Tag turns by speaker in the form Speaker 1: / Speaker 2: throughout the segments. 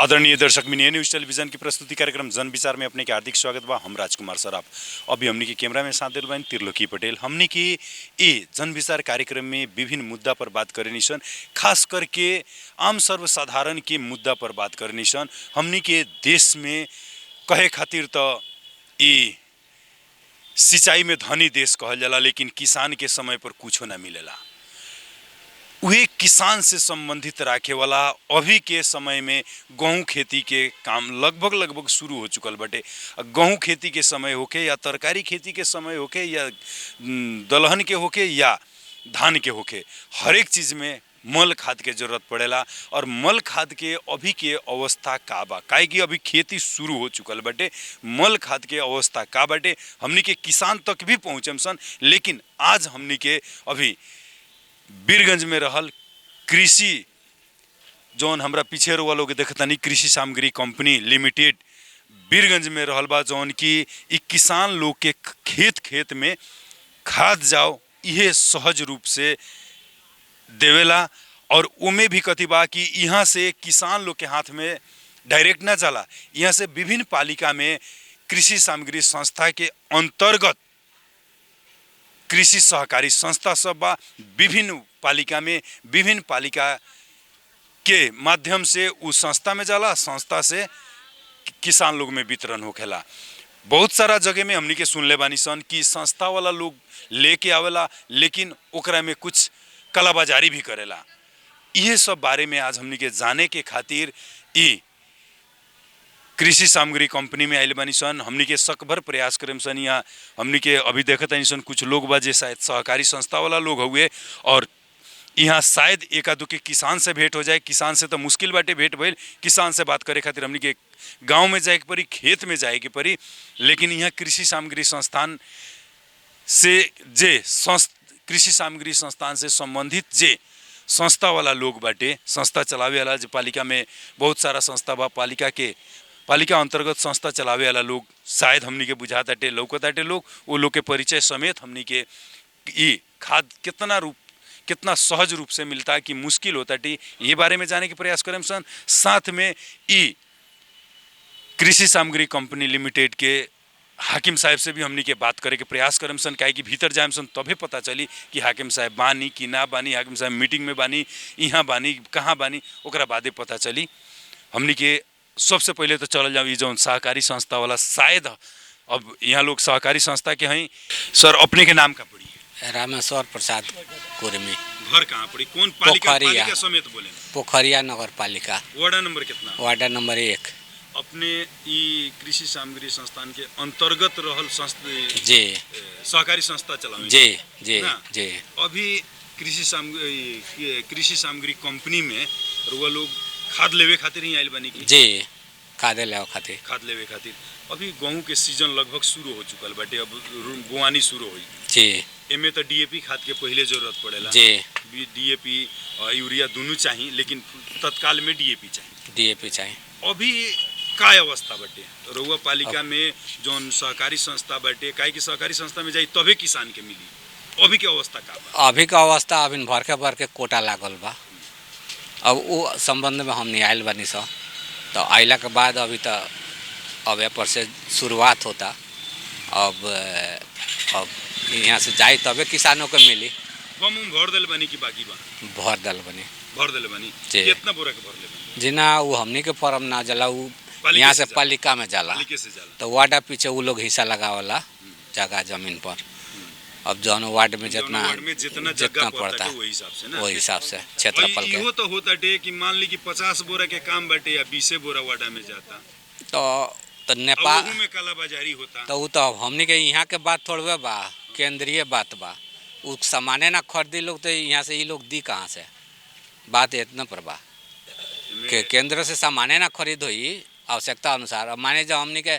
Speaker 1: आदरणीय दर्शक mini news television की प्रस्तुति कार्यक्रम जन विचार में अपने के हार्दिक स्वागत बा। हम राजकुमार सराफ अभी हमनी के कैमरा में साथ दिल त्रिलोकी पटेल। हमनी की ये जन विचार कार्यक्रम में विभिन्न मुद्दा पर बात करनी सन, खास करके आम सर्वसाधारण के मुद्दा पर बात करनी सन। हमनी के देश में कहे खातिर तो ये सिंचाई में धनी देश कहल जाला, लेकिन किसान के समय पर कुछ ना मिलेला। वही किसान से संबंधित राखे वाला अभी के समय में गेहूँ खेती के काम लगभग शुरू हो चुकल बटे। गेहूँ खेती के समय होके या तरकारी खेती के समय होके या दलहन के होके या धान के होके, हर एक चीज़ में मल खाद के जरूरत पड़ेला। और मल खाद के अभी के अवस्था का बा, काहे कि अभी खेती शुरू हो चुकल बटे। मल खाद के अवस्था का बटे हमनी के किसान तक भी पहुँचम सन। लेकिन आज हमनी के अभी बीरगंज में रहल कृषि जौन हमरा पीछे रुआ लोग देखतानी कृषि सामग्री कंपनी लिमिटेड बीरगंज में रहल बा, जौन की किसान लोग के खेत में खाद जाओ यह सहज रूप से देवेला। और उमें भी कथी बा कि यहाँ से किसान लोग के हाथ में डायरेक्ट ना जाला, यहाँ से विभिन्न पालिका में कृषि सामग्री संस्था के अंतर्गत कृषि सहकारी संस्था सब बा। विभिन्न पालिका के माध्यम से उस संस्था में जाला, संस्था से किसान लोग में वितरण होखेला। बहुत सारा जगह में हमनी के सुनले बानी सन कि संस्था वाला लोग लेके आवेला, लेकिन ओकरा में कुछ कालाबाजारी भी करेला। ये सब बारे में आज हमनी के जाने के खातिर ई कृषि सामग्री कंपनी में आइल बानी सन। हमनी के सकभर प्रयास करें सन। यहाँ हमनी के अभी देखत आनी सन कुछ लोग बा जे शायद सहकारी संस्था वाला लोग हुए, और यहाँ शायद एक आधो के किसान से भेंट हो जाए। किसान से तो मुश्किल बाटे भेंट भइल, किसान से बात करे खातिर हमनी के गाँव में जाए के पड़ी, खेत में जाए के पड़ी। लेकिन यहाँ कृषि सामग्री संस्थान से कृषि सामग्री संस्थान से संबंधित जे संस्था वाला लोग बाटे, संस्था चलावे वाला जो पालिका में बहुत सारा संस्था बा, पालिका अंतर्गत संस्था चलावे वाला लोग शायद हमनी के बुझाताटे लौकताटे लोग, वो लोग के परिचय समेत हमनी के ये खाद कितना सहज रूप से मिलता है कि मुश्किल होता है, ये बारे में जाने के प्रयास करें सन। साथ में ई कृषि सामग्री कंपनी लिमिटेड के हाकिम साहब से भी हमनी के बात करे के प्रयास करें सन, काहे कि भीतर जाए सन तभी पता चली कि हाकिम साहब बानी कि ना बानी, हाकिम साहब मीटिंग में बानी, यहाँ बानी, कहाँ बानी, ओकरा बादे पता चली। हमनी के सबसे पहले तो चल जाओ ये जो सहकारी संस्था वाला, शायद अब यहाँ लोग सहकारी संस्था के हैं। सर अपने के नाम का पड़ी?
Speaker 2: रामेश्वर प्रसाद कुर्मी।
Speaker 1: घर कहाँ पड़ी? कौन पालिका समेत बोले?
Speaker 2: पोखरिया नगर पालिका।
Speaker 1: वार्डा नंबर कितना?
Speaker 2: वार्डा नंबर 1। अपने
Speaker 1: ये कृषि सामग्री संस्थान के अंतर्गत रहल संस्था
Speaker 2: जी
Speaker 1: सहकारी संस्था चलावे
Speaker 2: जी जी जी।
Speaker 1: अभी कृषि सामग्री कंपनी में रुआ लोग खाद लेवे खातिर ही आइल बनी की?
Speaker 2: जी खाद लेवे खातिर। अभी गेहूं के सीजन लगभग शुरू हो चुकल बाटे, अब बोआनी शुरू होई जी।
Speaker 1: एमे तो डीएपी खाद के पहले जरूरत पड़ेला
Speaker 2: जी।
Speaker 1: डीएपी यूरिया दोनों चाहिए, लेकिन तत्काल में डीएपी चाहिए। अभी का अवस्था बाटे रउआ पालिका में जौन सहकारी संस्था बाटे, काहे कि सहकारी संस्था में जाई तबे किसान के मिली, अभी के अवस्था का बा?
Speaker 2: अभी का अवस्था अभी भर के कोटा लागल बा। अब वो संबंध में हमने आयल बनी सा, तो आइला के बाद अभी तो अब यहाँ पर से शुरुआत होता। अब यहाँ से जाए तबे किसानों को मिली।
Speaker 1: भर दल बनी की बाकी बा? भर दल बनी। कितना बोरा के भर ले बनी?
Speaker 2: जिना वो हमनी के फॉर्म ना जला, वो यहाँ से पालिका में जाला, तो वार्डा पीछे वो लोग हिस्सा लगावला जगह जमीन पर। अब जौन वार्ड में जितना पड़ता है वही हिसाब से क्षेत्रफल के।
Speaker 1: वो तो होता है कि मान ली कि 50 बोरा के काम बाटे या 20 बोरा वार्डा में जाता,
Speaker 2: तो नेपाल
Speaker 1: में कालाबाजारी होता।
Speaker 2: तो वो तो हमनी के यहाँ के बात थोड़े बा, केंद्रीय बात बा। उ सामाने ना खरीदी लोग तो यहाँ से ये लोग दी कहाँ से? बात इतना पर बा कि केंद्र से सामाने ना खरीद हुई आवश्यकता अनुसार। अब माने जो हमनी के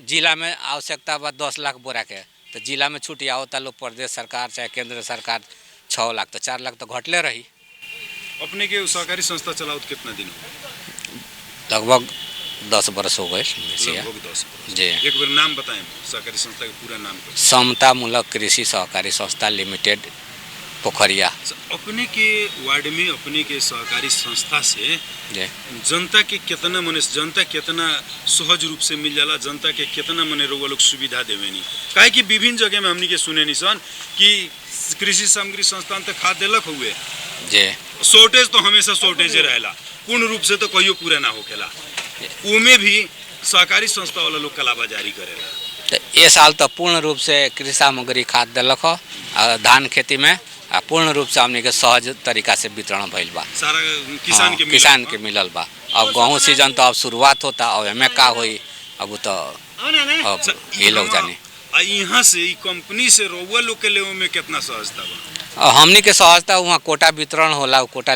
Speaker 2: जिला में आवश्यकता बा 10 लाख बोरा के, तो जिला में छूट आवता लोग प्रदेश सरकार चाहे केंद्र सरकार 6 लाख, तो 4 लाख तो घटले रही।
Speaker 1: अपने के सहकारी संस्था चलाओ कितना दिन हो?
Speaker 2: लगभग 10 बरस हो गए
Speaker 1: जी। एक बार नाम बताएं सहकारी संस्था का पूरा नाम?
Speaker 2: समता मूलक कृषि सहकारी संस्था लिमिटेड पोखरिया।
Speaker 1: अपने के वार्ड में अपने के सहकारी संस्था से
Speaker 2: जी
Speaker 1: जनता के कितना मने जनता कितना सहज रूप से मिल जाला, जनता के कितना मने रउआ लोग सुविधा देवेनी? काहे कि विभिन्न जगह में हमनी के सुने निसन कि कृषि सामग्री संस्थान तो खाद देलक हुए,
Speaker 2: जी
Speaker 1: शॉर्टेज तो हमेशा शॉर्टेज रहेला, पूर्ण रूप से तो कहियो पूरा ना होखेला। उमे भी सहकारी संस्था वाला लोग कलाबाजारी करेला।
Speaker 2: तो ये साल तो पूर्ण रूप से कृषि सामग्री खाद दिलक हो, और धान खेती में पूर्ण रूप से हमने के सहज तरीका से वितरण भइल बा,
Speaker 1: सारा किसान के
Speaker 2: किसान के मिलल बा। अब गेहूँ सीजन तो अब शुरुआत होता, अब हमें का होई अब तो अब ये लोग जाने।
Speaker 1: यहाँ से ई कंपनी से रउआ लोग के लेवे में कितना सहजता बा?
Speaker 2: और हमनी के सहजता वहाँ कोटा वितरण होला, कोटा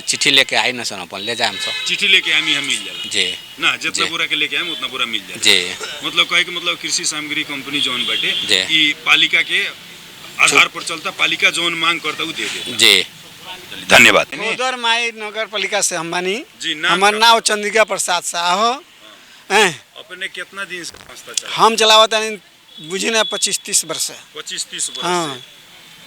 Speaker 2: चिट्ठी लेके आई न सन अपन ले जाए हम सब।
Speaker 1: चिट्ठी लेके आमी हम मिल जाला
Speaker 2: जी
Speaker 1: ना, जितना बोरा के लेके आए उतना बोरा मिल जाला।
Speaker 2: जी
Speaker 1: मतलब कहे के मतलब कृषि सामग्री कंपनी जौन बाटे
Speaker 2: जी।
Speaker 1: ई पालिका के आधार पर चलता, पालिका जौन मांग करता उ दे देता।
Speaker 2: जी
Speaker 1: धन्यवाद।
Speaker 3: उधर माई नगर पालिका से हम बानी।
Speaker 1: जी, नाम
Speaker 3: हमार
Speaker 1: का?
Speaker 3: नाम चंद्रिका प्रसाद साह हो।
Speaker 1: अपने कितना दिन से संस्था चला?
Speaker 3: हम चलावत बुझी ना 25-30 वर्ष से।
Speaker 1: 25-30 वर्ष
Speaker 3: हाँ।
Speaker 1: से।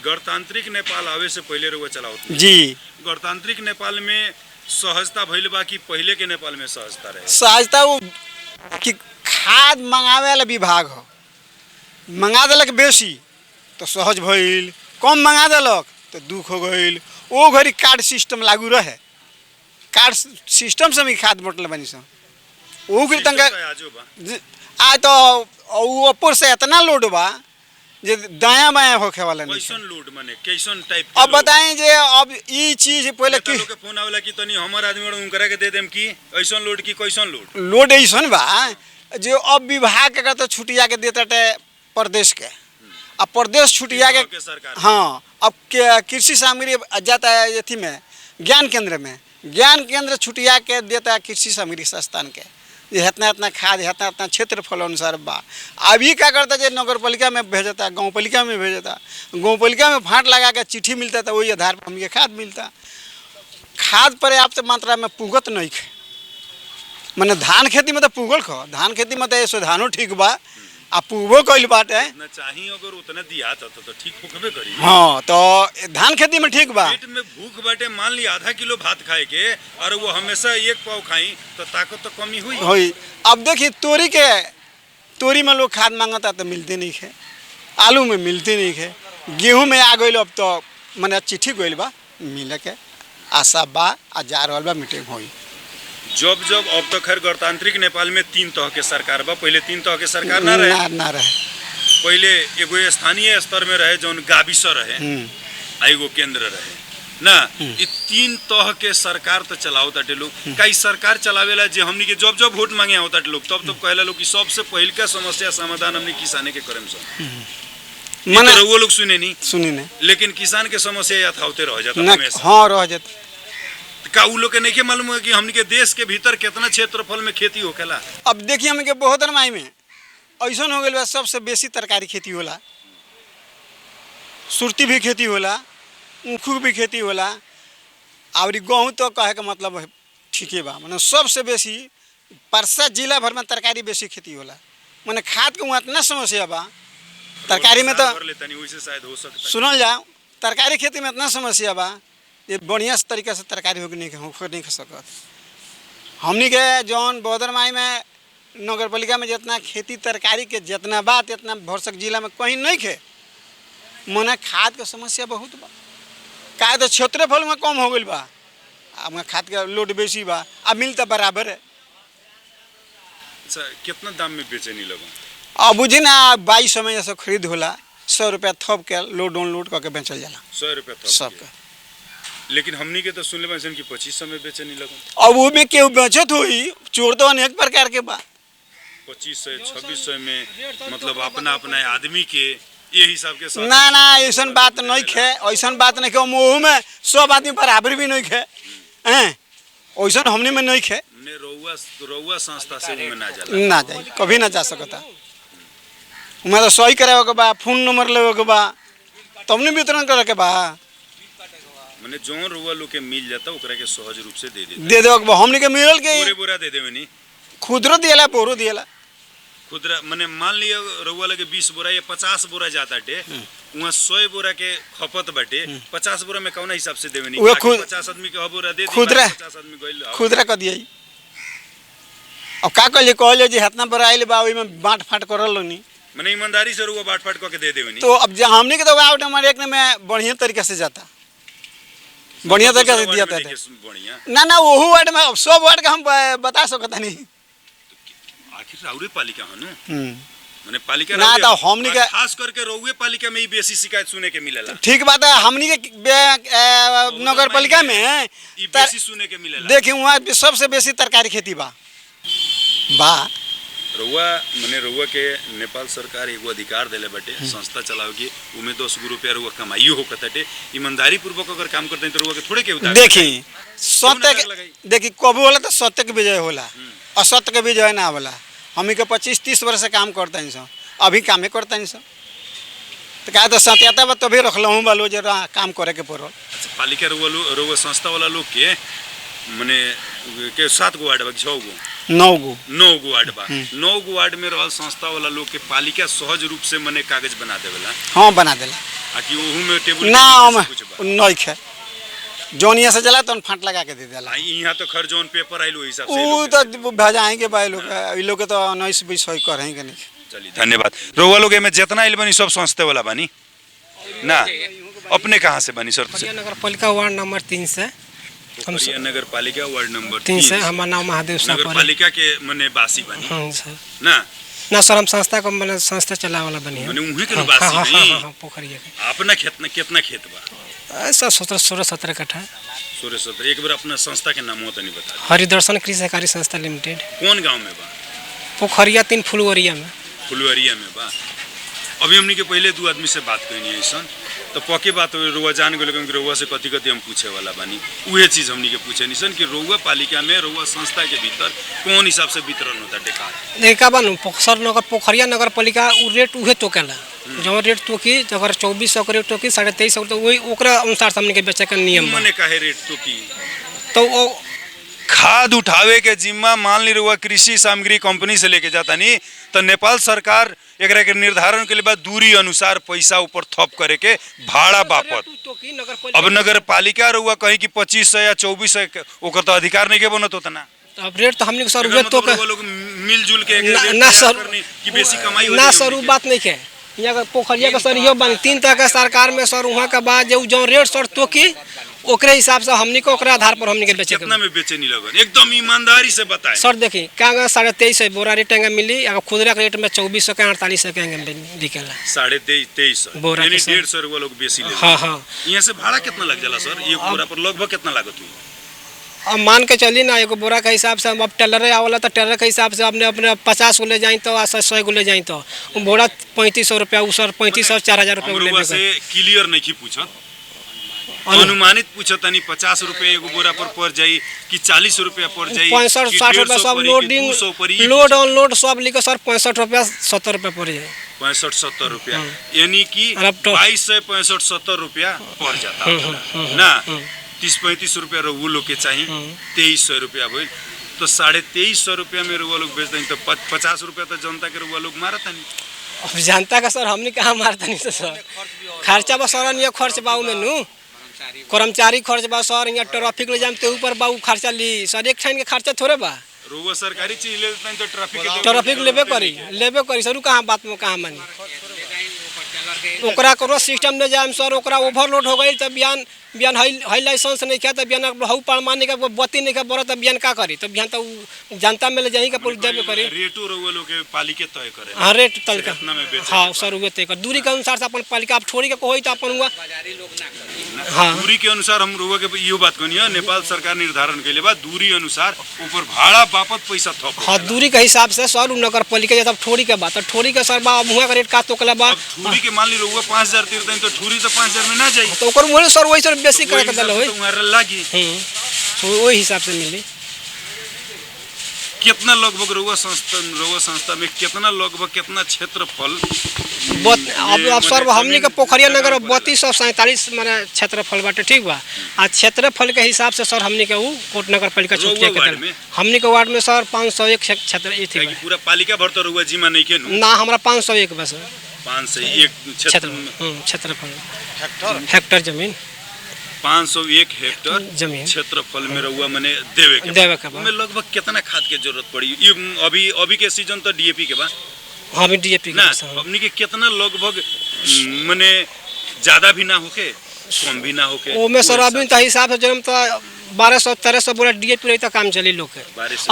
Speaker 1: गणतांत्रिक नेपाल आवे से पहले रउआ चलावत?
Speaker 3: जी
Speaker 1: गणतांत्रिक नेपाल में सहजता भइल बा कि पहले के नेपाल में सहजता रहे?
Speaker 3: सहजता वो कि खाद मंगावे वाला विभाग हो, मंगा दिलक बेसी तो सहज भइल, कम मंगा दिलक तो दुख हो गइल। वो घड़ी कार्ड सिस्टम लागू रहे, कार्ड सिस्टम से भी खाद बटल बनी सन। वो घड़ी तंग
Speaker 1: सिस्टम तो आजो बा।
Speaker 3: आज तो ऊपर से इतना लोड बा जे दायां बायां होखे वाला नहीं।
Speaker 1: कैसन लोड माने कैसन टाइप?
Speaker 3: अब बताएं जे अब ई चीज पहले की
Speaker 1: लोग के फोन आवेला कि तनी हमर आदमी और उनकरा के दे देम कि ऐसन लोड की कैसन लोड?
Speaker 3: लोड ऐसन बा जो अब विभाग के तो छुटिया के देता प्रदेश के, अब प्रदेश छुटिया
Speaker 1: के सरकार।
Speaker 3: हाँ अब कृषि सामग्री जाता है अथी में ज्ञान केंद्र में, ज्ञान केंद्र छुटिया के देता है कृषि सामग्री संस्थान के, ये इतना इतना खाद इतना इतना क्षेत्रफल अनुसार बा। अभी क्या करता है नगर पालिका में भेजता, गाँव पालिका में भेजता, गाँव पालिका में फाँट लगा के चिट्ठी मिलता था, वही आधार पर हमें खाद मिलता। खाद पर्याप्त मात्रा में पुगत नहीं खे, मैंने धान खेती में तो पुगल खो, धान खेती में तो ऐसे धानो ठीक बा आ पुगबो कइल बाटे
Speaker 1: ना चाहिए, अगर उतना दिया तो ठीक होबे करी।
Speaker 3: हाँ तो धान खेती में ठीक बा।
Speaker 1: पेट में भूख बाटे, मान ली आधा किलो भात खाए के और वो हमेशा एक पाव खाई तो ताकत तो कमी हुई
Speaker 3: होई। अब देखिए तोरी में लोग खाद मांगता तो मिलते नहीं खे, आलू में मिलते नहीं खे, गेहूं में आ गइल अब तो मैंने चिट्ठी गइल बा मिले के आशा बा आ जा रहल बा मीटिंग होई।
Speaker 1: जब अब तो खैर गणतांत्रिक नेपाल में 3 तरह के सरकार बा, पहले 3 तरह के सरकार ना रहे।
Speaker 3: ना रहे,
Speaker 1: पहले एगो स्थानीय स्तर में रहे जौन गाविस रहे, आ एगो केंद्र रहे ना। ये 3 तरह के सरकार तो चलाओ ताटे लोग। कई सरकार चलावेला जे हमनी के जब वोट मांगे आवता लोग तब कहला लोग कि सबसे पहल का समस्या समाधान हमनी किसाने के करम सब
Speaker 3: मने
Speaker 1: वो लोग सुने नहीं,
Speaker 3: सुनी नहीं,
Speaker 1: लेकिन किसान के समस्या यथावते रह जाता
Speaker 3: ना
Speaker 1: हमेशा।
Speaker 3: हाँ रह जाता।
Speaker 1: का उ लोग के नहीं के मालूम है कि हमनी के देश के भीतर कितना क्षेत्रफल में खेती होखेला?
Speaker 3: अब देखिए हमके के बहुत माई में ऐसा हो गया सबसे बेसी तरकारी खेती होला, सुरती भी खेती होला, ऊखू भी खेती होला, और गेहूँ तो कहे के मतलब ठीक है बा। मैंने सबसे बेसी परसा जिला भर में तरकारी बेसी खेती होला। मैंने खाद के वहाँ इतना समस्या बा तरकारी में, तो सुनल जाओ तरकारी खेती में इतना समस्या बा ये बढ़िया तरीका से तरकारी हो नहीं खा सकत। हमनी के जौन बौद्धर माई में नगर पालिका में जितना खेती तरकारी के जितना बात इतना भरसक जिला में कहीं नहीं खे। मने खाद के समस्या बहुत बा, का तो क्षेत्रफल में कम हो गई बा, अब खाद के लोड बेसी बा, अब मिलता बराबर है।
Speaker 1: अच्छा, कितना दाम में बेचे नहीं लगो?
Speaker 3: अब बुझी ना 2200 में जैसे खरीद होला, 100 रुपया थप के लोड डाउनलोड करके बेचल जाला
Speaker 1: 100 रुपया थप
Speaker 3: सबके।
Speaker 1: लेकिन हमनी के तो सुन ले कि 2500 में बेचे नहीं लगो।
Speaker 3: अब वो में केहू बेचत हुई, चोर तो अनेक प्रकार के बा।
Speaker 1: 2500 2600 में मतलब अपना आदमी के ये हिसाब के साथ
Speaker 3: ना ना ऐसा बात नहीं खे, ऐसा बात नहीं खे। मुँह में सब आदमी बराबर भी नहीं खे, ऐसा हमने में नहीं खे।
Speaker 1: ने रउआ संस्था से में ना जाला,
Speaker 3: ना जाए, कभी ना जा सकता। मैं तो सही करे के बा, फोन नंबर लेवे के बा, तबने वितरण करे के बा।
Speaker 1: माने जोन रउआ लोग के मिल जाता ओकरा के सहज रूप से दे
Speaker 3: दे के बा। हमने के मिलल के
Speaker 1: बोरा दे देवे नी,
Speaker 3: खुदरो दिएला बोरो दिएला।
Speaker 1: खुदरा माने मान लिया रउआ लगे 20 बोरा या 50 बोरा जाता टे वहाँ 100 बोरा के खपत बाटे 50 बोरा में कौन हिसाब से देवे नहीं
Speaker 3: वो खुद
Speaker 1: 50 आदमी के बोरा दे दी
Speaker 3: खुदरा
Speaker 1: 50 आदमी गइल
Speaker 3: खुदरा कर दिया अब का कहले जी हतना बड़ा आइल बा ओइ में बांट फाट करल नहीं
Speaker 1: माने ईमानदारी से रउआ बाट फाट क के दे देवे नहीं
Speaker 3: तो अब हमने के तो वार्ड नंबर 1 में बढ़िया तरीके से जाता बढ़िया तरीके से दिया था
Speaker 1: बढ़िया
Speaker 3: ना वो वार्ड में अब सब वार्ड का हम बता सकता नहीं
Speaker 1: आखिर राउरे पालिका हनु माने पालिका
Speaker 3: ना तो हमनी के
Speaker 1: खास करके रउए पालिका में ही बेसी शिकायत सुने के मिलेला
Speaker 3: ठीक बात है हमनी के नगर पालिका में
Speaker 1: ई बेसी सुने के मिलेला
Speaker 3: देखी वहाँ सबसे बेसी तरकारी खेती बा
Speaker 1: रउआ माने रउआ के नेपाल सरकार एगो अधिकार देले बाटे संस्था चलाओगी उमे 10 रुपया रउआ कमाइयो हो कताटे ईमानदारी पूर्वक अगर काम करते हैं तो रउआ के थोड़े के उतार
Speaker 3: देखी सत्य देखी कभी होला तो सत्य के विजय होला असत्य के विजय ना होला हमी के 25-30 वर्ष से काम करते हैं सब अभी कामे करते हैं सब तो क्या तो सत्यता बा तभी रखलहूँ बालो जरा काम करे के पड़ल
Speaker 1: पालिका रउआ संस्था वाला लोग के माने के 7 गो वार्ड बा 6 गो 9 गो वार्ड बा 9 गो वार्ड में रहल संस्था वाला लोग के पालिका सहज रूप से माने कागज बना देवेला
Speaker 3: हाँ बना देला
Speaker 1: आकि ओहू में टेबुल
Speaker 3: ना नहीं खे जोनिया से जला तो फाट लगा के दे देला
Speaker 1: यहाँ तो खर जोन पेपर आइल हिसाब से
Speaker 3: वो तो भेजाएंगे भाई लोग ई लोग तो 19-20 करेंगे नहीं
Speaker 1: चलिए धन्यवाद रउआ लोग में जितना आइल बनी सब संस्थे वाला बनी ना अपने कहाँ से बनी सर
Speaker 4: नगर पालिका वार्ड नंबर 3 से
Speaker 1: नगर पालिका वार्ड नंबर
Speaker 4: 3 से हमारा नाम महादेव
Speaker 1: नगर पालिका के मने बासी बनी
Speaker 4: सर
Speaker 1: ना
Speaker 4: सर हम संस्था को मैंने संस्था चला वाला बनी
Speaker 1: मने उही के बासी नहीं
Speaker 4: पोखरिया के
Speaker 1: अपना खेत में कितना खेत बा
Speaker 4: ऐसा 16-17 कट्ठा
Speaker 1: 16-17 एक बार अपना संस्था के नाम तो नहीं बता
Speaker 4: हरिदर्शन कृषि सहकारी संस्था लिमिटेड
Speaker 1: कौन गांव में बा
Speaker 4: पोखरिया 3 फुलवरिया में
Speaker 1: बा अभी हमनी के पहले 2 आदमी से बात करनी है तो पक्की बात रुआ जान गए कि रुआ से कथी हम पूछे वाला बानी उहे चीज हमनी के पूछे निसन कि रुआ पालिका में रुआ संस्था के भीतर कौन हिसाब से वितरण होता
Speaker 4: देखा बानू सर नगर पोखरिया नगर पालिका उ रेट उहे तोकेला जो रेट तोकी अगर 2400 के रेट तोकी 2350 तो वही ओकरा अनुसार हमनी के बेचे के नियम
Speaker 1: मने काहे रेट तोकी
Speaker 4: तो वो
Speaker 1: खाद उठावे के जिम्मा मान ली रुआ कृषि सामग्री कंपनी से लेके जाता नहीं तो नेपाल सरकार एकरा के निर्धारण के लिए बाद दूरी अनुसार पैसा ऊपर थप करे के भाड़ा बापत अब नगर पालिका रुआ कहीं कि 2500 या 2400 ओकर तो अधिकार नहीं के बनत होता ना
Speaker 4: अब रेट तो हमने सर उहे तो
Speaker 1: लोग मिलजुल के
Speaker 4: ना सर
Speaker 1: कि बेसी कमाई हो
Speaker 4: ना सर वो बात नहीं है यहाँ पोखरिया का सर यो बन 3 तरह का सरकार में सर वहाँ के बाद जो रेट सर तो की ओकरे हिसाब से हमनी को ओकरे आधार पर हमनी के बेचे
Speaker 1: कितना में बेचे नहीं लगन एकदम ईमानदारी से बताएं
Speaker 4: सर देखिए क्या 2350 बोरा रेट मिली अगर खुदरा के रेट में 2400 के 4800 के बिकेला
Speaker 1: 2350
Speaker 4: बोरा
Speaker 1: यानी 150 रुपया लोग बेसी ले
Speaker 4: हाँ
Speaker 1: यहाँ से भाड़ा कितना लग जाला सर एक बोरा पर लगभग कितना लागत हुई
Speaker 4: अब मान के चली ना एगो बोरा के हिसाब से अब टेलर आवला तो टेलर के हिसाब से अपने अपने 50 को ले जाए तो 100 को ले जाए तो बोरा 3500 रुपया उ सर 3500-4000 रुपया
Speaker 1: से क्लियर नहीं की पूछत अनुमानित पूछतनी 50 रुपया एगो बोरा पर पड़ जाई कि 40 रुपया पड़ जाई
Speaker 4: 65-60 रुपया सब लोडिंग लोड अनलोड सब लिखो सर 65 रुपया 70 रुपया पड़ जाए
Speaker 1: 65-70 रुपया यानी कि 2265-70 रुपया पड़ जाता ना 30-35 रुपया वो लोग के चाहिए 2300 रुपया भइल तो 2350 रुपया में रुआ लोग बेचते तो 50 रुपया तो जनता के रुआ लोग मारता नहीं
Speaker 4: अब जनता का सर हमने कहाँ मारता नहीं सर खर्चा बा सर ये खर्च बाऊ में नू कर्मचारी खर्च बा सर यहाँ ट्रैफिक ले जाए तो ऊपर बाऊ खर्चा ली सर एक टाइम के खर्चा थोड़े बा
Speaker 1: रुआ सरकारी चीज ले तो
Speaker 4: ट्रैफिक लेबे करी सर कहाँ बात में कहाँ मानी ओकरा करो सिस्टम ले जाए सर ओकरा ओवरलोड हो गई तो बिहान हाई लाइसेंस नहीं किया तो बिहान हऊ पैमाने का बत्ती नहीं का बड़ा तो बिहान का करी तो बिहान तो जनता में ले जाही का पुलिस देवे करी
Speaker 1: रेटो रउआ लोग के पालिका तय करे
Speaker 4: हां रेट तय का
Speaker 1: कितना में बेचे
Speaker 4: हां सर उहे तय कर दूरी के अनुसार से अपन पालिका आप छोड़ी के कोई तो अपन हुआ हां
Speaker 1: दूरी के अनुसार हम रउआ के यो बात कहनी है नेपाल सरकार निर्धारण के लिए बा दूरी अनुसार ऊपर भाड़ा बापत पैसा थप
Speaker 4: हां दूरी के हिसाब से सर नगर पालिका जब ठोड़ी के बात ठोड़ी के सर बा मुहा का रेट का तोकला बा
Speaker 1: ठूरी के मान ली रउआ 5000 तीरतन तो ठूरी तो 5000 में ना जाई
Speaker 4: तो ओकर मोले सर वही सर बेसी करे के दल होई
Speaker 1: तुम्हारे लागी
Speaker 4: तो वही हिसाब से मिली
Speaker 1: कितना लगभग रउआ संस्था में कितना लगभग कितना क्षेत्रफल
Speaker 4: अब सर हमनी के पोखरिया नगर 3247 माने क्षेत्रफल बाटे, ठीक बा। आ क्षेत्रफल के हिसाब से सर हमनी के ऊ कोट नगर पालिका चुटिया के हमनी के वार्ड में सर 501 क्षेत्र ई थी।
Speaker 1: पूरा पालिका भर तो रउआ जिमा नहीं के
Speaker 4: ना, हमरा 501 बस
Speaker 1: 501
Speaker 4: क्षेत्रफल हेक्टर जमीन
Speaker 1: 501 हेक्टर
Speaker 4: जमीन
Speaker 1: क्षेत्रफल में रउआ मने देवे के बा। में लगभग कितना खाद के जरूरत पड़ी? अभी के सीजन तो डीएपी के बा।
Speaker 4: हाँ भी डीएपी
Speaker 1: ना हमनी के कितना लगभग मने ज्यादा भी ना होके कम भी ना होके
Speaker 4: ओ में सर अभी तो हिसाब से जन्म तो 1200-1300 बोला डीएपी रही तो काम चली लोग के।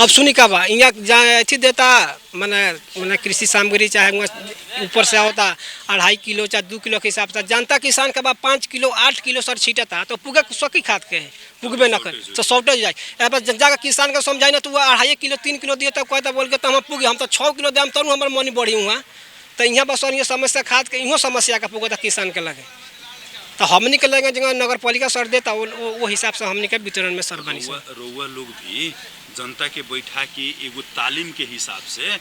Speaker 4: अब सुनी का बा यहाँ जहाँ अथी देता मैंने कृषि सामग्री चाहे ऊपर से होता 2.5 किलो चाहे 2 किलो के हिसाब से जनता किसान के बाद 5 किलो 8 किलो सर छीटता तो पुगे सकी खाद के पुगबे न करे तो सौटे जाए जाकर किसान के समझाई ना तो 2.5 किलो 3 किलो दिए तब कहता बोल के तो हम पुगे हम तो 6 किलो देम तब हमारे मनी बढ़ी हुआ तो यहाँ बस ये समस्या खाद के इहो समस्या का पुगता किसान के लगे तो हमनी के लगे जगह नगर पालिका सर देता वो हिसाब से हमनी के वितरण में सर बनी
Speaker 1: रउआ लोग भी जनता के बैठा के एगो तालीम के हिसाब से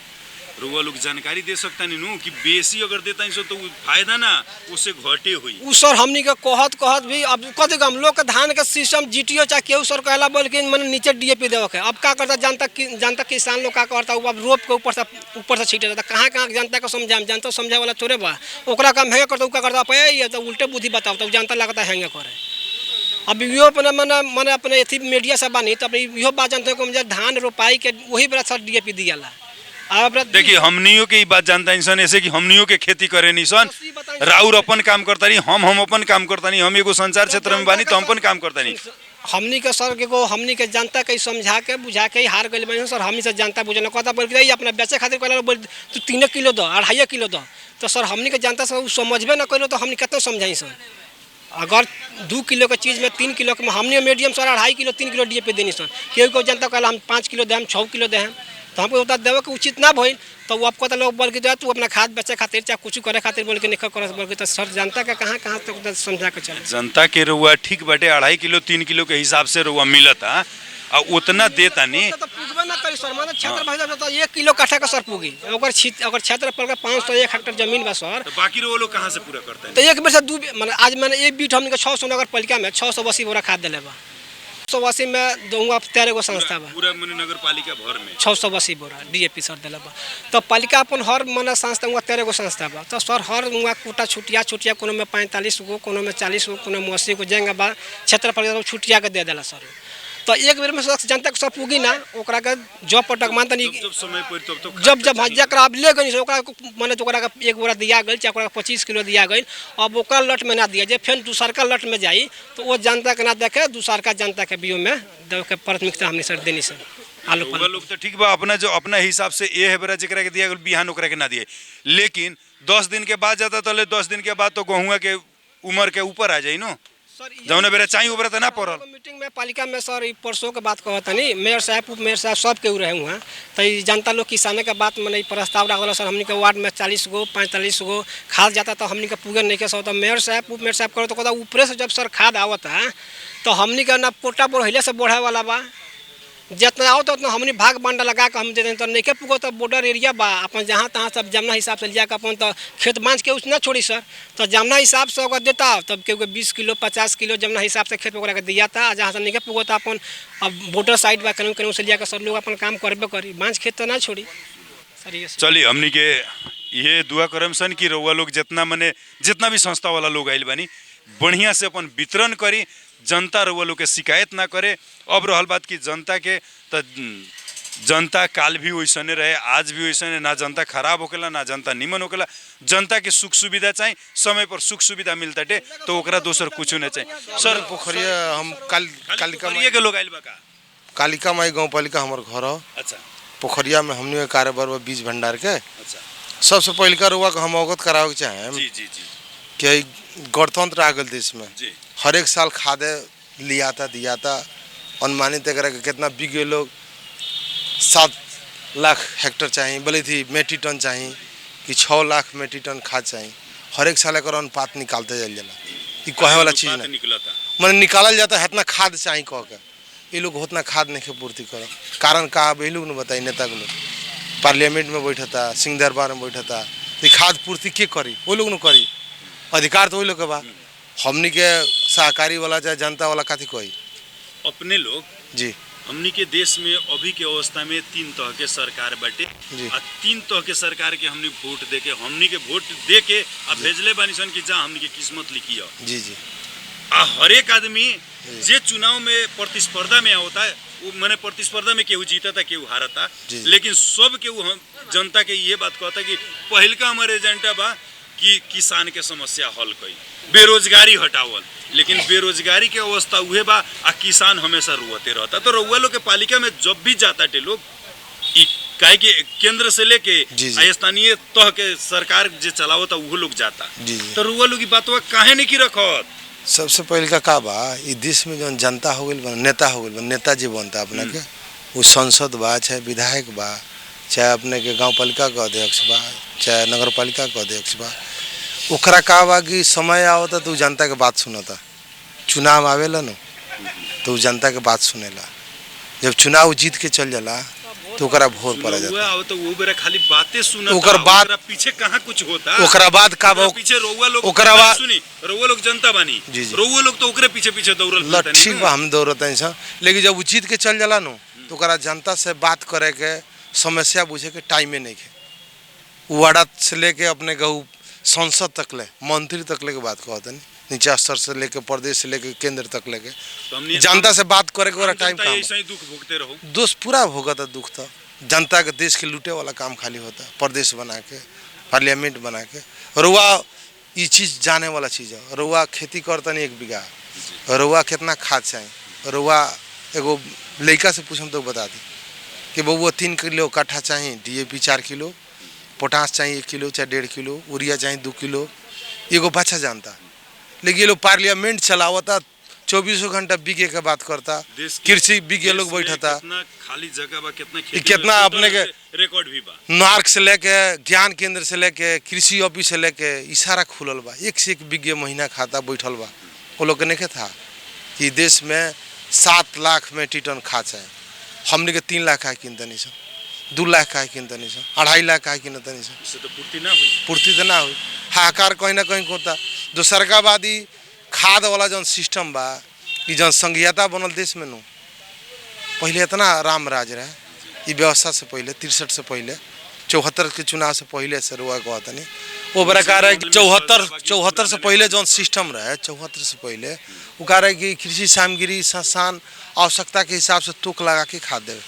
Speaker 1: रउआ लोग जानकारी दे सकता नहीं कि बेसी अगर देता है तो फायदा ना उससे घटे हुई
Speaker 4: उ सर हमनी के कहत भी अब कथी हम लोग के धान के सिस्टम जीटीओ चाहे केहू सर कहला बोल के मैंने नीचे डीएपी देवे के अब का करता जनता किसान लोग का करता अब रोप के ऊपर से छीटे जाता कहाँ जनता को समझाम जनता समझाए वाला थोड़े बा ओकरा काम हेंगे करता का करता पे तो उल्टे बुद्धि बताओ तो जनता लगता हेंगे करे। अब इहो अपने मैंने अपने अथी मीडिया से बानी तो इहो बात जानते हो कि धान रोपाई के वही बड़ा सर डीएपी दियाला।
Speaker 1: देखिए हमनियों के बात जानता इंसान ऐसे कि हमनियों के खेती करे निसन राउर अपन काम करता नहीं हम अपन काम करता नहीं हम एगो संचार क्षेत्र में बानी तो हम अपन काम करता नहीं
Speaker 4: हमनी के सर के हमनी के जनता के समझा के बुझा के हार गए बनी सर हमनी से जनता बुझना कहता बोल के अपना बेचे खातिर कहला बोल तू 3 किलो दो 2.5 किलो दो तो सर हमनी के जनता से समझबे ना करो तो हमनी कतो समझाई सर अगर 2 किलो के चीज़ में 3 किलो के हमने मीडियम सर 2.5 किलो 3 किलो डीएपी देनी सर केहू को जनता कहला हम 5 किलो दें 6 किलो दें तो हमको उतना देवे के उचित ना भइल तो वो आपको तो लोग बोल के दे तू अपना खाद बेचे खातिर चाहे कुछ करे खातिर बोल के निकल कर बोल के तो सर जनता का कहाँ तक समझा के चले
Speaker 1: जनता के रुआ ठीक बाटे 2.5 किलो 3 किलो के हिसाब से रुआ मिलता आ उतना देता नहीं
Speaker 4: तो पुगबे ना करी सर मतलब क्षेत्र भाई तो 1 किलो काठा का सर पुगी अगर क्षेत्र पर 501 हेक्टर जमीन बा सर
Speaker 1: तो बाकी वो लोग कहाँ से पूरा करते हैं
Speaker 4: तो एक बेर से मतलब आज मैंने एक बीट हमने 600 नगर पालिका में 680 बोरा खाद दिले बा 680 में दूंगा 13 गो संस्था बा
Speaker 1: पूरा मने नगर पालिका भर में
Speaker 4: 680 बोरा डीएपी सर दिले बा तो पालिका अपन हर मने संस्था हुआ 13 गो संस्था बा तो सर हर हुआ कोटा छुटिया कोनो में 45 गो कोनो में 40 गो कोनो में 80 गो जेंगा बा क्षेत्र पर छुटिया के दे देला सर तो एक बेर में जनता के सब पुगी ना ओकरा के जब पटक मानता नहीं
Speaker 1: जब समय पर तब
Speaker 4: जब जकरा अब ले गई ओकरा माने तो ओकरा के 1 बोरा दिया गई चाहे ओकरा 25 किलो दिया गई अब ओकरा लट में ना दिया जे फिर दूसर का लट में जाई तो वो जनता के ना देखे दूसर का जनता के बियो में दे के प्राथमिकता हमने सर देनी सर आलू
Speaker 1: वो लोग तो ठीक बा अपना जो अपना हिसाब से ये है बरा जकरा के दिया बिहान ओकरा के ना दिए लेकिन 10 दिन के बाद जाता तो 10 दिन के बाद तो गेहूं के उम्र के ऊपर आ जाई नो जौने बेरा चाहिए ओबरा तो ना पड़ल
Speaker 4: मीटिंग में पालिका में सर परसों के बात कहता नहीं मेयर साहब उप मेयर साहब सब के रहे हुआ तो जनता लोग किसाने के बात में प्रस्ताव रखा सर हमने के वार्ड में 40 गो 45 गो खाद जाता तो हमने के पूगे नहीं के सर तो मेयर साहब उप मेयर साहब करो तो कहता ऊपरे से जब सर खाद आवता तो हमने के ना पोटा बढ़ले से बढ़े वाला बा जितना आओ तो उतना हमने भाग बांडा लगा के हम देते तो नहीं के पुगो तो बॉर्डर एरिया बा अपन जहाँ तहाँ सब जमना हिसाब से लिया के अपन तो खेत बांझ के उसना छोड़ी सर तो जमना हिसाब से अगर देता तब क्योंकि 20 किलो 50 किलो जमना हिसाब से खेत वगैरह के दिया था जहाँ से नहीं के पुगो तो अपन अब बॉर्डर साइड बा कहीं कहीं से लिया के सर लोग अपन काम करबे करी बांझ खेत तो ना छोड़ी सर ये
Speaker 1: चलिए हमनी के ये दुआ करम सन कि रउआ लोग जितना भी संस्था वाला लोग आइल बानी बढ़िया से अपन वितरण करी जनता रउआ लोग के शिकायत ना करे। अब रहल बात कि जनता के तो जनता काल भी वैसने रहे आज भी वैसने ना जनता खराब होकेला ना जनता निमन होकेला जनता के सुख सुविधा चाहिए समय पर सुख सुविधा मिलता टे तो ओकरा दोसर कुछ नहीं चाहिए। सर
Speaker 5: पोखरिया हम कालिका
Speaker 1: माई के लोग आइल बा का
Speaker 5: कालिका माई गाँव पालिका हमार घर हो।
Speaker 1: अच्छा
Speaker 5: पोखरिया में हमने कारोबार बीज भंडार के
Speaker 1: अच्छा
Speaker 5: सबसे पहले का रुआ हम अवगत करावे के चाहे
Speaker 1: जी जी जी
Speaker 5: कि गणतंत्र आ गल देश में
Speaker 1: जी
Speaker 5: हर एक साल खादे लिया था दिया था अनुमानित करा के कितना बिगे लोग 7 लाख हेक्टर चाहिए बोले थी मेट्रिक टन चाहिए कि 6 लाख मेट्रिक टन खाद चाहिए हर एक साल एक अनुपात निकालते जाइए ये कहे वाला चीज़ नहीं
Speaker 1: निकला था
Speaker 5: मैंने निकालल जाता है इतना खाद चाहिए कह के ये लोग उतना खाद नहीं के पूर्ति करो। कारण का अब ये लोग ने बताई, नेता के लोग पार्लियामेंट में बैठता, सिंह दरबार में बैठता, तो खाद पूर्ति के करी? वो लोग ने करी, अधिकार तो वही लोग के बा। हमनी के सहकारी वाला चाहे जनता वाला काथी कोई
Speaker 1: अपने लोग
Speaker 5: जी।
Speaker 1: हमनी के देश में अभी के अवस्था में 3 तरह के सरकार बाटे
Speaker 5: जी।
Speaker 1: आ 3 तरह के सरकार के हमनी वोट दे के आ भेजले बानी सन कि जा हमनी के किस्मत लिखी है।
Speaker 5: जी जी।
Speaker 1: आ हर एक आदमी जे चुनाव में प्रतिस्पर्धा में होता है वो मैंने प्रतिस्पर्धा में केहू जीता था केहू हारा था,
Speaker 5: जी।
Speaker 1: लेकिन सब केहू हम जनता के ये बात कहता कि पहल का हमारे एजेंडा बा कि किसान के समस्या हल कई, बेरोजगारी हटावल। लेकिन बेरोजगारी के अवस्था उहे बा आ किसान हमेशा रुआते रहता। तो रउआ लोग के पालिका में जब भी जाता टे लोग काहे कि केंद्र से लेके
Speaker 5: जी, जी।
Speaker 1: स्थानीय तह के सरकार जे चलावता वो लोग जाता,
Speaker 5: जी, जी।
Speaker 1: तो रउआ लोग की बातवा काहे नहीं की रखत?
Speaker 5: सबसे पहले का बा ई देश में जो जनता हो गई, नेता हो गई, नेताजी बनता अपने के, वो संसद बा चाहे विधायक बा चाहे अपने के गांव पालिका का अध्यक्ष बा चाहे नगर पालिका का अध्यक्ष बा, ओकरा का बा कि समय आवता तो जनता के बात सुनता। चुनाव आवेला न तो जनता के बात सुनेला, जब चुनाव जीत के चल जाला तो ओकरा भोर पड़ जाता।
Speaker 1: तो वो बेरा खाली बातें सुनता,
Speaker 5: ओकर बाद
Speaker 1: ओकरा पीछे कहाँ कुछ होता।
Speaker 5: ओकरा बाद का बा
Speaker 1: पीछे रउआ लोग
Speaker 5: ओकरा बाद
Speaker 1: सुनी, रउआ लोग जनता बानी,
Speaker 5: जी, जी।
Speaker 1: रउआ लोग तो ओकरे पीछे पीछे दौड़ल
Speaker 5: ल ठीक बा, हम दौड़ते हैं, लेकिन जब वो जीत के चल जाला नु तो ओकरा जनता से बात करे के, समस्या बुझे के टाइमे नहीं के। वार्ड से लेके अपने गहू संसद तक ले, मंत्री तक ले के बात कहते हैं, नीचे स्तर से लेके प्रदेश से लेके केंद्र तक लेके जनता से बात करे के टाइम कहाँ
Speaker 1: ऐसा ही दुख भोगते रहो।
Speaker 5: दोष पूरा भोगता दुख था जनता के, देश के लूटे वाला काम खाली होता, प्रदेश बना के पार्लियामेंट बना के। रुआ ये चीज़ जाने वाला चीज़ है। रुआ खेती करता नहीं 1 बीघा, रुआ कितना खाद चाहिए, रुआ एगो लड़का से पूछम तो बता दी कि बउआ 3 किलो कट्ठा चाहिए, DAP 4 किलो, पोटास चाहिए 1 किलो चाहे 1.5 किलो, यूरिया चाहिए 2 किलो, एगो बच्चा जानता। लेकिन ये लोग पार्लियामेंट चलावता, 24 घंटा बीघे के बात करता, कृषि बीघे लोग बैठता,
Speaker 1: खाली जगह बा,
Speaker 5: कितना अपने के
Speaker 1: रिकॉर्ड भी बा,
Speaker 5: नार्क से लेके ज्ञान केंद्र से लेके कृषि ऑफिस से लेके इशारा खुलल बा, 1 से 1 बीघे महीना खाता बैठल बा। वो लोग के नहीं था कि देश में 7 लाख मेट्रिक टन खाद चाहिए, हमने के 3 लाख का किनते नहीं सर, 2 लाख का किनते नहीं सर, 2.5 लाख का किनते नहीं सर,
Speaker 1: इससे तो पूर्ति ना हुई।
Speaker 5: पूर्ति तो ना हुई, हाहाकार कहीं ना कहीं होता। जो सरकारवादी खाद वाला जो सिस्टम बा, ये जो संघीयता बनल देश में नु पहले इतना राम राज रहे, ये व्यवस्था से पहले 63 से पहले 74 के चुनाव से पहले से रुआ को आता नहीं वो बड़ा कह रहा है कि 74 से पहले जो सिस्टम रहे, 74 से पहले वो कह रहा है कि कृषि सामग्री संस्थान आवश्यकता के हिसाब से तुक लगा के खाद देवे।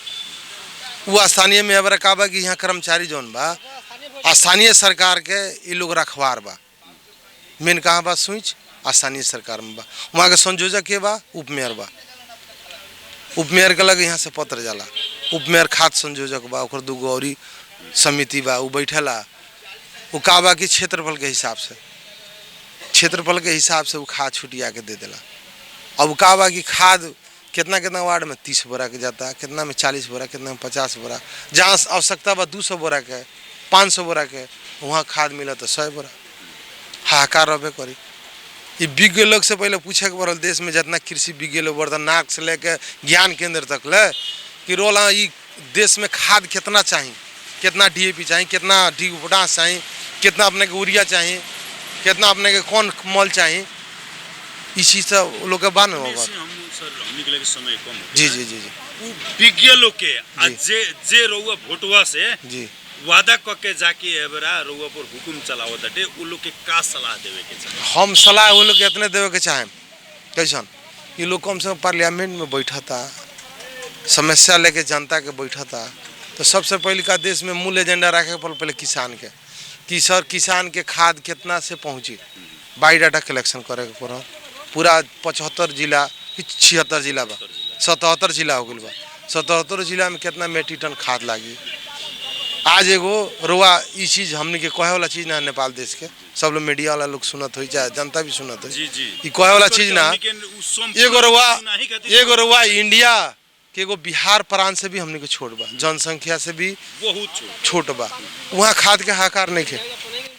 Speaker 5: वो स्थानीय में अब कहा कि यहाँ कर्मचारी जौन बा स्थानीय सरकार के ये लोग रखवार बा, मेन कहाँ बा स्विच स्थानीय सरकार में बा, वहाँ के संयोजक के बा उपमेयर बा, उपमेयर के लगे यहाँ से पत्र जाला, उपमेयर खाद संयोजक बा, ओकर 2 गो औरी समिति बा, वो बैठेला, वो का बा कि क्षेत्रफल के हिसाब से वो खाद छुटिया के दे देला। अब का बा कि खाद कितना वार्ड में 30 बोरा के जाता, कितना में 40 बोरा, कितना में 50 बोरा, जहाँ आवश्यकता बा 200 बोरा के 500 बोरा के, वहाँ खाद मिला तो 100 बोरा। हाहाकार रहे करी। ये विज्ञ लोग से पहले पूछे के पड़ल, देश में जितना कृषि विज्ञ लोग बढ़ता, नाक से लेके ज्ञान केंद्र तक ले कि रोला ये देश में खाद कितना चाहिए, कितना DAP चाहिए, कितना पोटास चाहिए, कितना अपने के यूरिया चाहिए, कितना अपने के कौन मॉल चाहिए, इस चीज़ से लोग के बान होगा।
Speaker 1: समय कम
Speaker 5: जी जी जी जी
Speaker 1: विज्ञ लोग के जे रउआ भोटवा से
Speaker 5: जी
Speaker 1: वादा करके जाके एबरा रउआ पर हुकुम चलावत बाटे, उ लोग के का सलाह देवे के चाही?
Speaker 5: हम सलाह वो लोग के इतने देवे के चाहें कैसन, ये लोग कम से कम पार्लियामेंट में बैठा था, समस्या लेके जनता के बैठा था, तो सबसे पहले का देश में मूल एजेंडा रखे पहले किसान के, कि सर किसान के खाद कितना से पहुँची, बायोडाटा कलेक्शन करे के पड़ा। पूरा 75 जिला 76 जिला बा, 77 जिला हो गई बा, 77 जिला में कितना मेट्रिक टन खाद लागी। आज एगो रुआ ये चीज़ हमने के कहे वाला चीज़ ना, नेपाल देश के सब लोग मीडिया वाला लोग सुनत हो, चाहे जनता भी सुनत हो, ये कहे वाला चीज़ ना, एगो रुआ इंडिया के एगो बिहार प्रांत से भी हमने के छोट बा, जनसंख्या से भी
Speaker 1: बहुत
Speaker 5: छोट बा, वहाँ खाद के हाहाकार नहीं खे।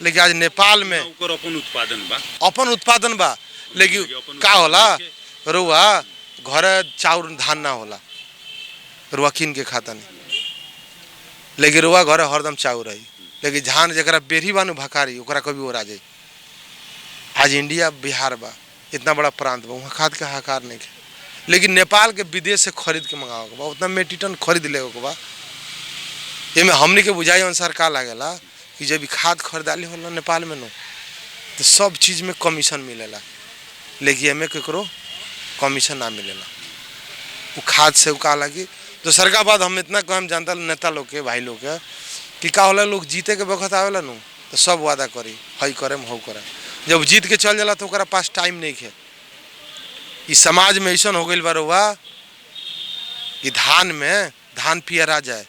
Speaker 5: लेकिन आज नेपाल में
Speaker 1: अपन उत्पादन बा,
Speaker 5: लेकिन का होला रुआ घर चाउर धान ना होला, रुआ किन के खाता नहीं, लेकिन रुआ घर हरदम चाउर रही, लेकिन धान जरा बेरी बानू भकारी ओकरा कभी ओरा जाए। आज इंडिया बिहार बा इतना बड़ा प्रांत बा, वहाँ खाद के हाहाकार नहीं है, लेकिन नेपाल के विदेश से खरीद के मंगाओ के बा, उतना मेट्रिक टन खरीद ले के बा। ये में हमने के बुझाई अनुसार का लागेला कि जब खाद खरीदाली होला नेपाल में नो तो सब चीज़ में कमीशन मिलेला, लेकिन एमे केकरो कमीशन ना मिलेला। वो खाद से का लगी दोसर का बात हम इतना कम जानता नेता लोग के भाई लोग के कि का होला, लोग जीते के वक्त आवेला नु तो सब वादा करी हई करम हो करम, जब जीत के चल जाला तो ओकरा पास टाइम नहीं है। इस समाज में ऐसा हो गई बार हुआ कि धान पियरा जाए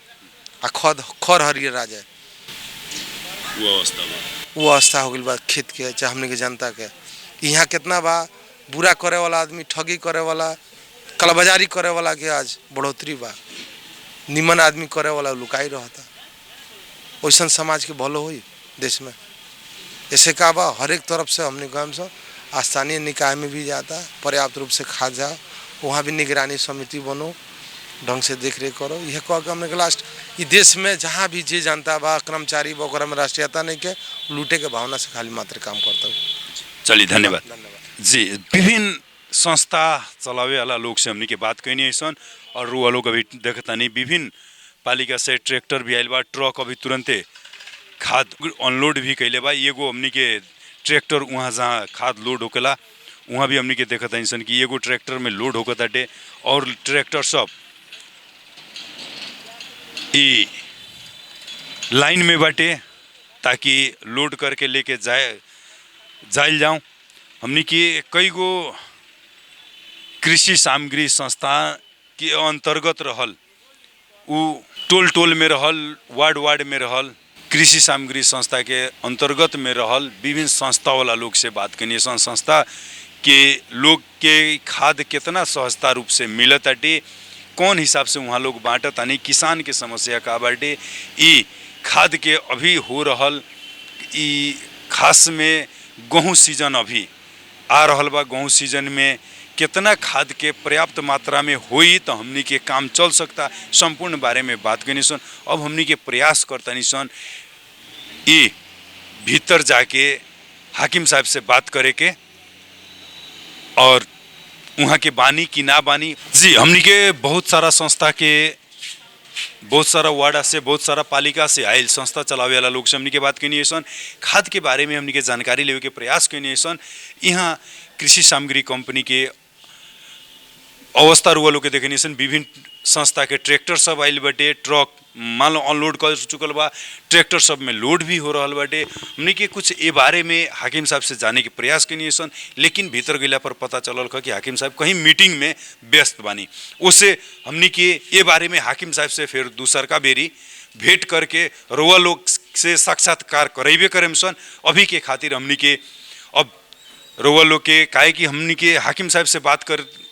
Speaker 5: आ खर हरियर आ जाए, वो अवस्था हो गई बा खेत के चाहे हमने के जनता के। यहाँ कितना बा बुरा करे वाला आदमी, ठगी करे वाला, कलाबाजारी करे वाला के आज बढ़ोतरी बा, निमन आदमी करे वाला लुकाई रहता। वैसा समाज के भलो हुई देश में। ऐसे का बा हर एक तरफ से हमने काम से स्थानीय निकाय में भी जाता, पर्याप्त रूप से खाद जाओ, वहाँ भी निगरानी समिति बनो, ढंग से देख रेख करो। यह कह के हमने के लास्ट ये देश में जहाँ भी जे जनता बा कर्मचारी बा ओकरा में राष्ट्रीयता नहीं के लूटे के भावना से खाली मात्र काम करता हूँ।
Speaker 1: चलिए धन्यवाद जी। विभिन्न संस्था चलावे वाला लोग से हमनी के बात कहनी ऐसा, और वो लोग अभी देखता नहीं विभिन्न पालिका से ट्रैक्टर भी आयल बा, ट्रक अभी तुरंते खाद अनलोड भी कैले बा। एगो हमनी के ट्रैक्टर वहाँ जहाँ खाद लोड होकेला वहाँ भी हमनी के देखता इंसान कि एगो ट्रैक्टर में लोड होकताटे, और ट्रैक्टर सब ई लाइन में बाटे ताकि लोड करके लेके जाइल जाऊँ। हमनी के कई गो कृषि सामग्री संस्था के अंतर्गत रहल, उ टोल टोल में रहल, वार्ड वार्ड में रहल, कृषि सामग्री संस्था के अंतर्गत में रहल विभिन्न संस्था वाला लोग से बात करनी। संस्था के लोग के खाद कितना सहजता रूप से मिलत आटे, कौन हिसाब से वहाँ लोग बांटत आनी, किसान के समस्या का बाटे, ई खाद के अभी हो रहल, ई खास में गेहूँ सीजन अभी आ रहल बा, गेहूँ सीजन में कितना खाद के पर्याप्त मात्रा में होई तो हमनी के काम चल सकता, संपूर्ण बारे में बात करनी सन। अब हमनी के प्रयास करता नहीं सन ये भीतर जाके हाकिम साहब से बात करे के, और वहाँ के बानी कि ना बानी। जी हमनी के बहुत सारा संस्था के, बहुत सारा वार्ड से, बहुत सारा पालिका से आयल संस्था चलावे वाला लोग से हमनी के बात करनी है सन। खाद के बारे में हमनी के जानकारी लेवे के प्रयास करनी है सन। यहाँ कृषि सामग्री कंपनी के अवस्था रुआ लोग के देखनी सन, विभिन्न संस्था के ट्रैक्टर सब आयल बाटे, ट्रक मान लो अनलोड कर चुकल बा, ट्रैक्टर सब में लोड भी हो रहा बाटे। हमने के कुछ ए बारे में हाकिम साहब से जाने के प्रयास करनी सन, लेकिन भीतर गला पर पता चलल कि हाकिम साहब कहीं मीटिंग में व्यस्त बानी। उससे हमने के ए बारे में हाकिम साहब से फिर दूसर का बेरी भेंट करके रुआ लोग से साक्षात्कार करेबे करें सन। अभी के खातिर हमने के अब रुआ लोग के काहे कि हमने के हाकिम साहब से बात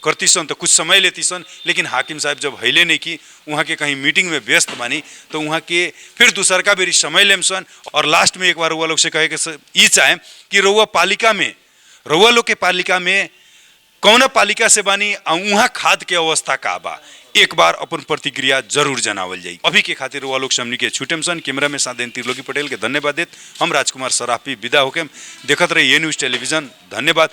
Speaker 1: करती सन तो कुछ समय लेती सन, लेकिन हाकिम साहब जब हिले नहीं की वहाँ के कहीं मीटिंग में व्यस्त बानी तो वहाँ के फिर दूसर का बेरी समय लेम सन। और लास्ट में एक बार रुआ लोग से कहे कि ये चाहे कि रुआ पालिका में, रुआ लोग के पालिका में कौन पालिका से बानी वहाँ खाद के अवस्था का बा, एक बार अपन प्रतिक्रिया जरूर जनावल जाई। अभी के खातिर रुआ लोग हमनी के छुटेम सन। कैमरा में साथ त्रिलोकी पटेल के धन्यवाद देत हम राजकुमार सराफी विदा होके देखत रहे ये न्यूज़ टेलीविजन। धन्यवाद।